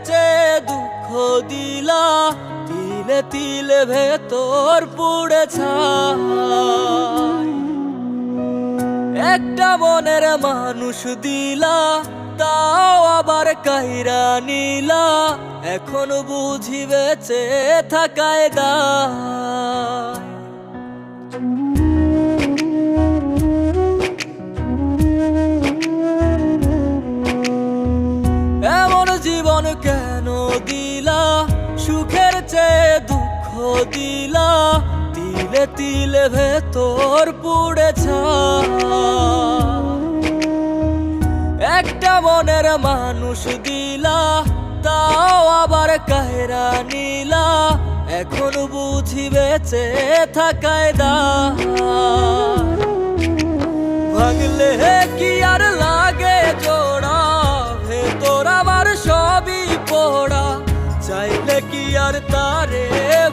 চেয়ে দুঃখ দিলা, তিলে তিলে ভেতর পুড়ে ছাই। একটা মনের মানুষ দিলা, তাও আবার কাইরা নিলা, এখন বুঝি বেঁচে থাকায় দায়। এমন জীবন কেন দিলা, সুখের চেয়ে দুঃখ দিলা, তিলে তিলে ভেতর পুড়ে ছাই। একটা মনের মানুষ দিলা, তাও আবার কাহেরা নিলা, এখন বুঝি বেঁচে থাকায় দায়। ভাঙলে কি আর লাগে জোড়া, ভেতর আমার সবই পোড়া, চাইলে কি আর তারে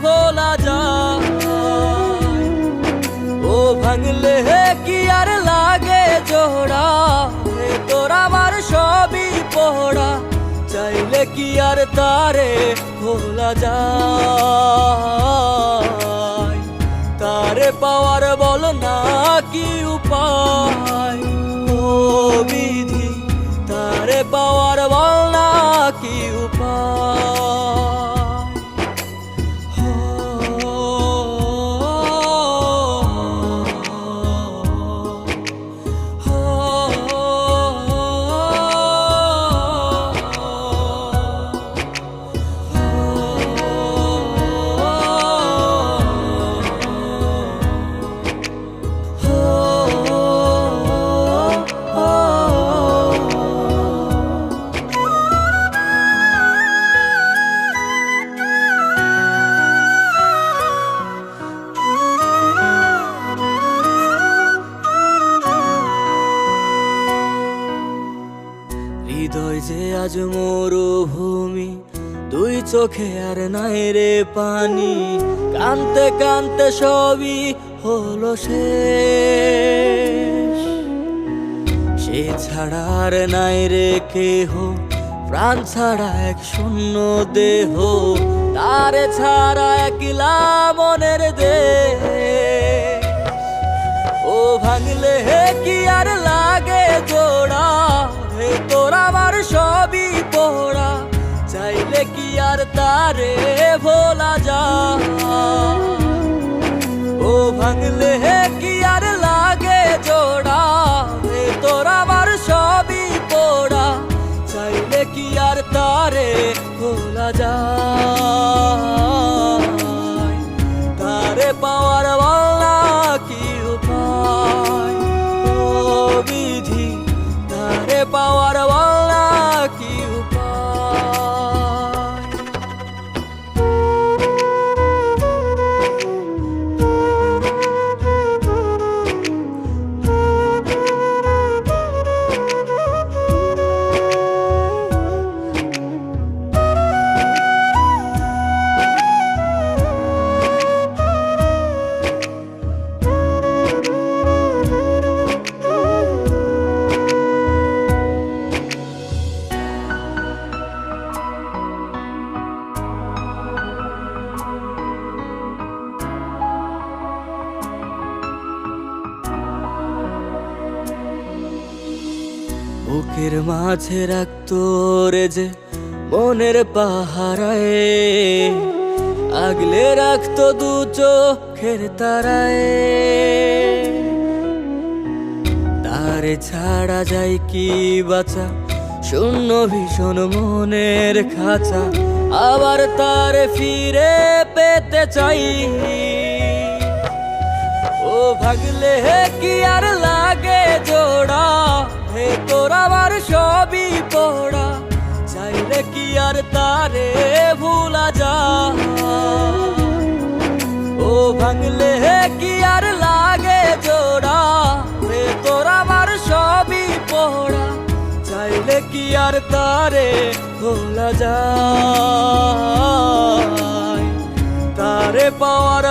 ভোলা যায়। ও ভাঙলে কি আর লাগে জোড়া, ভেতর আমার সবই পোড়া, চাইলে কি আর তারে ভোলা যায়। তারে পাওয়ার বল না কি উপায়, ও বিধি তারে পাওয়ার বল না কি উপায়। হৃদয় যে আজ মরুভূমি, দুই চোখে আর নাই রে পানি, কানতে কানতে সবই হলো শেষ। সে ছাড়া আর নাই রে কেহ, প্রাণ ছাড়া এক শূন্য দেহ, তারে ছাড়া একলা মনের দেহ। ও ভাঙলে কি আর লাগে জোড়া, ভেতর আমার সবই পোড়া, চাইলে কি আর তারে ভোলা যায়। ও ভাঙলে কি আর লাগে জোড়া, ভেতর আমার সবই পোড়া, চাইলে কি আর তারে ভোলা যায়। তারে পাওয়ার বলা কি উপায়, ও বিধি তারে পাওয়ার বলা কি উপায়। বুকের মাঝে রাখতো রে যে মনের পাহারায়, আগলে রাখতো দু চোখের তারায়। তারে ছাড়া যায় কি বাঁচা, শূন্য ভীষণ মনের খাঁচা, আবার তারে ফিরে পেতে চাই। ও ভাগলে কি আর লাগে জোড়া, ভেতর আমার সবই পোড়া, চাইলে কি আর তারে ভুলা যায়। ও ভাঙলে কি আর লাগে জোড়া, ভেতর আমার সবই পোড়া, চাইলে কি আর তারে ভোলা যায়। তারে পাওয়ার